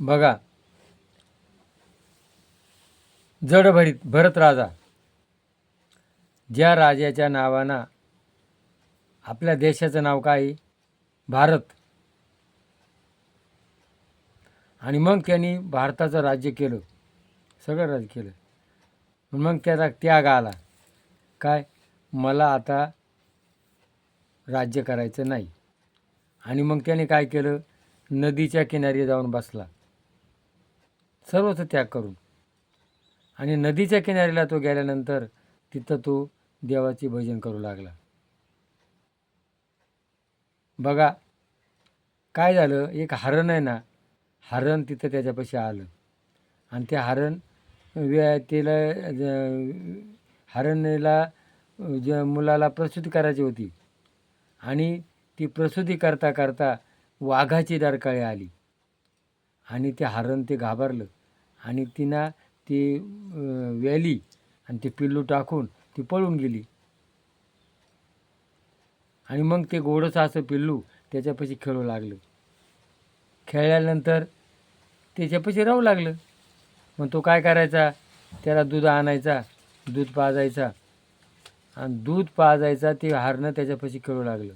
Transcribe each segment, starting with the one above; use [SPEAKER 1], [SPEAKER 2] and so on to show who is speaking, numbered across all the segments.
[SPEAKER 1] बघा, जडभरीत भरत राजा, ज्या राजाच्या नावानं आपल्या देशाचं नाव काय आहे? भारत. आणि मग त्यांनी भारताचं राज्य केलं, सगळं राज्य केलं. मग त्याचा त्याग आला, काय, मला आता राज्य करायचं नाही. आणि मग त्याने काय केलं, नदीच्या किनारी जाऊन बसला, सर्वच त्याग करून. आणि नदीच्या किनारीला तो गेल्यानंतर तिथं तो देवाचे भजन करू लागला. बघा काय झालं, एक हरण आहे ना, हरण तिथं त्याच्यापाशी आलं. आणि ते हरण तिला हरणीला मुलाला प्रसूती करायची होती. आणि ती प्रसूती करता करता वाघाची डरकाळी आली. आणि ते हरण ते घाबरलं आणि तिनं ती व्याली आणि ते पिल्लू टाकून ती पळून गेली. आणि मग ते गोडसं असं पिल्लू त्याच्यापाशी खेळू लागलं. खेळल्यानंतर त्याच्यापाशी राहू लागलं. मग तो काय करायचा, त्याला दूध आणायचा, दूध पाजायचा आणि दूध पाजायचा. ते हरणं त्याच्यापाशी खेळू लागलं.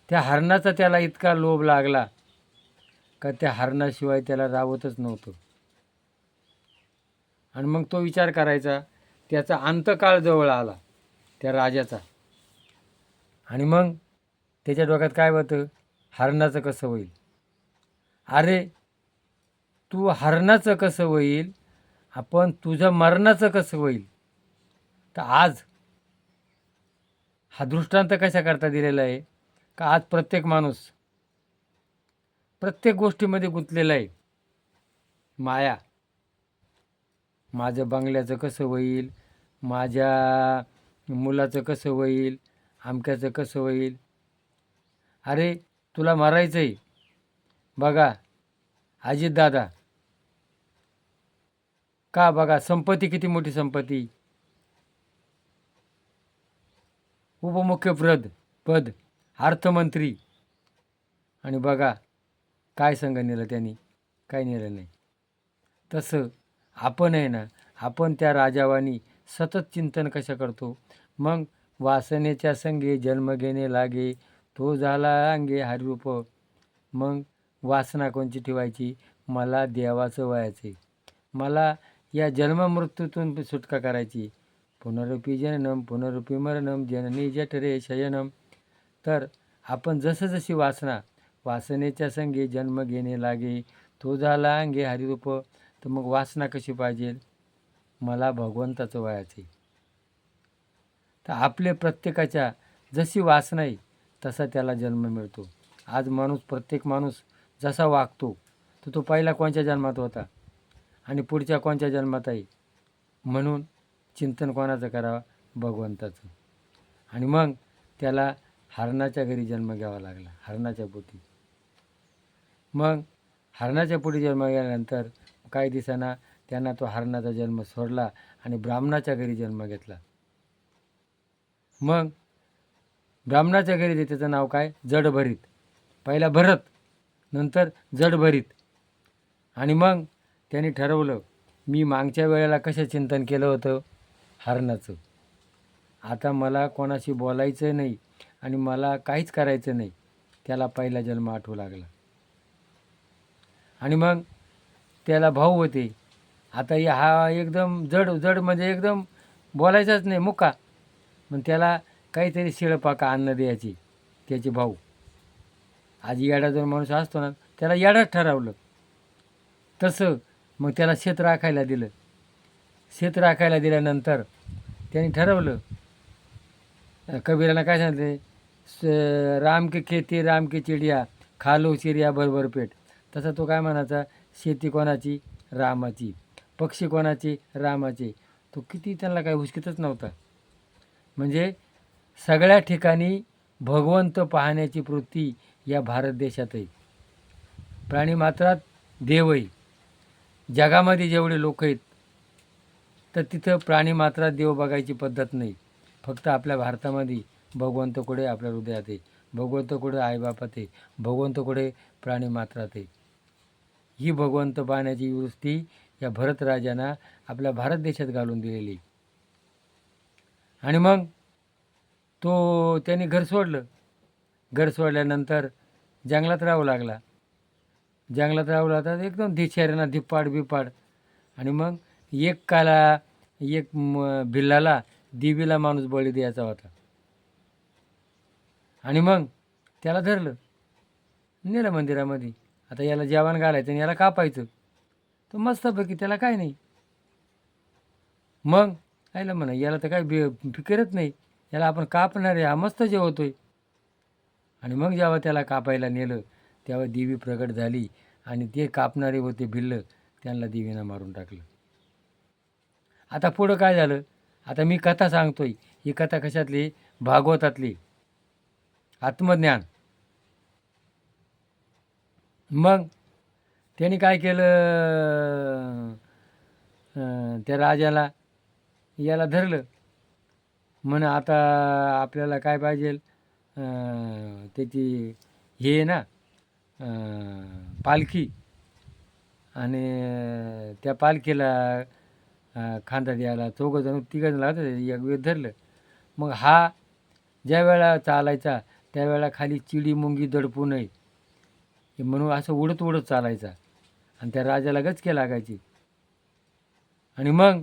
[SPEAKER 1] त्या हरणाचा त्याला इतका लोभ लागला का त्या हरणाशिवाय त्याला राहतच नव्हतं. आणि मग तो विचार करायचा, त्याचा अंतकाळ जवळ आला त्या राजाचा. आणि मग त्याच्या डोक्यात काय होतं, हरणाचं कसं होईल. अरे तू हरणाचं कसं होईल, आपण तुझं मरणाचं कसं होईल. तर आज हा दृष्टांत कशा करता दिलेला आहे का आज प्रत्येक माणूस प्रत्येक गोष्टीमध्ये गुंतलेला आहे. माया, माझं बंगल्याचं कसं होईल, माझ्या मुलाचं कसं होईल, आमक्याचं कसं होईल. अरे तुला मरायचं आहे. बघा अजितदादा, का बघा संपत्ती, किती मोठी संपत्ती, उपमुख्यपद, अर्थमंत्री. आणि बघा काय संघ नेलं त्यांनी, काय नेलं नाही. तसं आपण आहे ना, आपण त्या राजावानी सतत चिंतन कसं करतो. मग वासनेच्या संगे जन्म घेणे लागे, तो झाला अंगे हरिरूप. मग वासना कोणची ठेवायची, मला देवाचं व्हायचे, मला या जन्ममृत्यूतून सुटका करायची. पुनरुपी जननम पुनरुपी मरणम जननी जठरे शयनम. तर आपण जसं जशी वासनेच्या संगे जन्म घेणे लागे, तो झाला अंगे हरिरूप. तर मग वासना कशी पाहिजे, मला भगवंताचं व्हायचे. तर आपले प्रत्येकाच्या जशी वासना आहे तसा त्याला जन्म मिळतो. आज प्रत्येक माणूस जसा वागतो तर तो पहिला कोणत्या जन्मात होता आणि पुढच्या कोणत्या जन्मात आहे. म्हणून चिंतन कोणाचं करावं, भगवंताचं. आणि मग त्याला हरणाच्या घरी जन्म घ्यावा लागला, हरणाच्या पोटी. मग हरणाच्या पोटी जन्म गेल्यानंतर काही दिवसांना त्यांना तो हरणाचा जन्म सोडला आणि ब्राह्मणाच्या घरी जन्म घेतला. मग ब्राह्मणाच्या घरी त्याचं नाव काय, जडभरीत. पहिला भरत, नंतर जडभरीत. आणि मग त्यांनी ठरवलं, मी मागच्या वेळेला कसं चिंतन केलं होतं, हरणाचं. आता मला कोणाशी बोलायचं नाही आणि मला काहीच करायचं नाही. त्याला पहिला जन्म आठवू लागला. आणि मग त्याला भाऊ होते. आता हा एकदम जड म्हणजे एकदम बोलायचाच नाही, मुका. मग त्याला काहीतरी शिळपाका अन्न द्यायची त्याचे भाऊ. आज येडा जो माणूस असतो ना, त्याला येडाच ठरवलं. तसं मग त्याला शेत राखायला दिलं. शेत राखायला दिल्यानंतर त्यांनी ठरवलं, कबीराला काय सांगितले, राम की खेती राम की चिडिया, खालो चिडिया भरभर पेट. तसा तो काय म्हणायचा, शेती कोणाची, रामाची, पक्षी कोणाची, रामाचे. तो किती त्यांना काय हुसकीतच नव्हता. म्हणजे सगळ्या ठिकाणी भगवंत पाहण्याची वृत्ती या भारत देशात आहे. प्राणीमात्रात देव आहे. जगामध्ये जेवढे लोक आहेत तर तिथं प्राणीमात्रात देव बघायची पद्धत नाही. फक्त आपल्या भारतामध्ये भगवंत कुठे, आपल्या हृदयात आहे. भगवंत कुठे, आईबापात आहे. भगवंत कुठे, प्राणीमात्रात आहे. ही भगवंत पाहण्याची वृत्ती या भरत राजानं आपल्या भारत देशात घालून दिलेली. आणि मग त्याने घर सोडलं. घर सोडल्यानंतर जंगलात राहू लागला. जंगलात राहू लागला तर एकदम धिशाऱ्यानं धिप्पाड बिप्पाड. आणि मग एक भिल्लाला देवीला माणूस बळी द्यायचा होता. आणि मग त्याला धरलं, नेलं मंदिरामध्ये. आता याला जेवण घालायचं आणि याला कापायचं. तर मस्तपैकी त्याला काय नाही. मग आयला म्हणा याला तर काय फिकरच नाही, याला आपण कापणार आहे, हा मस्त जेवतोय. आणि मग जेव्हा त्याला कापायला नेलं तेव्हा देवी प्रगट झाली आणि ते कापणारे होते भिल्ल, त्यांना देवीनं मारून टाकलं. आता पुढं काय झालं? आता मी कथा सांगतोय. ही कथा कशातली? भागवतातली, आत्मज्ञान. मग त्यांनी काय केलं? त्या राजाला याला धरलं. म्हण आता आपल्याला काय पाहिजे? त्याची हे ना पालखी. आणि त्या पालखीला खांदा द्यायला तिघं लागत एक वेळ धरलं. मग हा ज्या वेळा चालायचा त्यावेळेला खाली चिडी मुंगी दडपू नये म्हणून असं उडत उडत चालायचा. आणि त्या राजाला गचके लागायची. आणि मग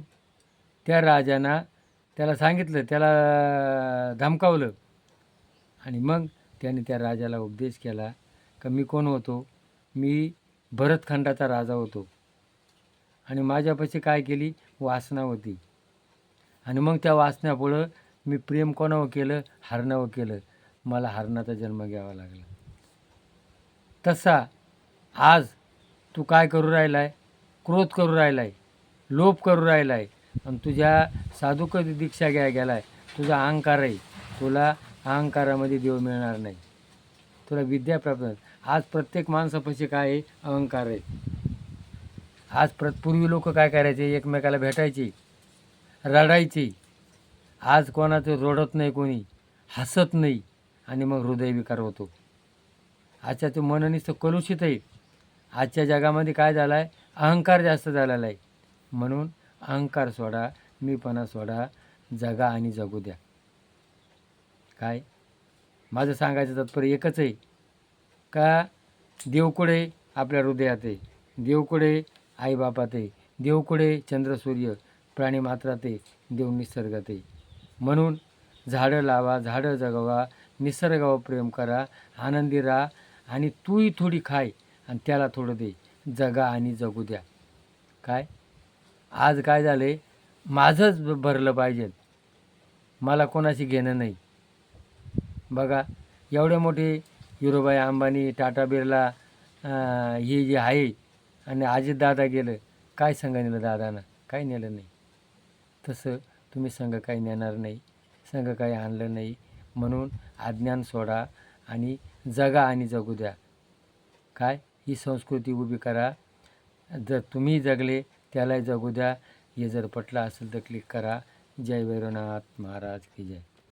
[SPEAKER 1] त्या राजानं त्याला सांगितलं, त्याला धमकावलं. आणि मग त्याने त्या राजाला उपदेश केला का मी कोण होतो? मी भरतखंडाचा राजा होतो. आणि माझ्यापाशी काय केली? वासना होती. आणि मग त्या वासनापुढं मी प्रेम कोणावर केलं? हरणावर केलं. मला हरणाचा जन्म घ्यावा लागला. तसा आज तू काय करू राहिलाय? क्रोध करू राहिलाय, लोभ करू राहिलाय. आणि तुझ्या साधुक दीक्षा गेलाय. तुझा अहंकार आहे. तुला अहंकारामध्ये देव मिळणार नाही. तुला विद्या प्राप्त. आज प्रत्येक माणसापाशी काय आहे? अहंकार आहे. आज पूर्वी लोक काय करायचे? एकमेकाला भेटायचे, रडायचे. आज कोणाचं रडत नाही, कोणी हसत नाही. आणि मग हृदयविकार होतो. आजच्या मन नुसतं कलुषित आहे. आजच्या जगामध्ये काय झालं आहे? अहंकार जास्त झालेला आहे. म्हणून अहंकार सोडा, मीपणा सोडा, जगा आणि जगू द्या. काय माझं सांगायचं तात्पर्य एकच आहे का देवकुडे आपल्या हृदयात आहे, देवकुडे आईबापात आहे, देवकुडे चंद्र सूर्य प्राणीमात्रात आहे, देव निसर्गात आहे. म्हणून झाडं लावा, झाडं जगवा, निसर्गावर प्रेम करा, आनंदी राहा. आणि तूही थोडी खाय आणि त्याला थोडं दे. जगा आणि जगू द्या. काय आज काय झाले? माझंच भरलं पाहिजे, मला कोणाशी घेणं नाही. बघा एवढे मोठे हिरोबाई अंबानी, टाटा बिर्ला हे जे आहे. आणि अजितदादा गेलं, काय संघ नेलं दादानं? काही नेलं नाही. तसं तुम्ही संघ काही नेणार नाही, संघ काही आणलं नाही. म्हणून अज्ञान सोडा आणि जगा आणि जगू द्या. काय ही संस्कृती उभी करा. जर तुम्ही जगले त्यालाही जगू द्या. हे जर पटलं असेल तर क्लिक करा. जय भैरवनाथ महाराज की जय.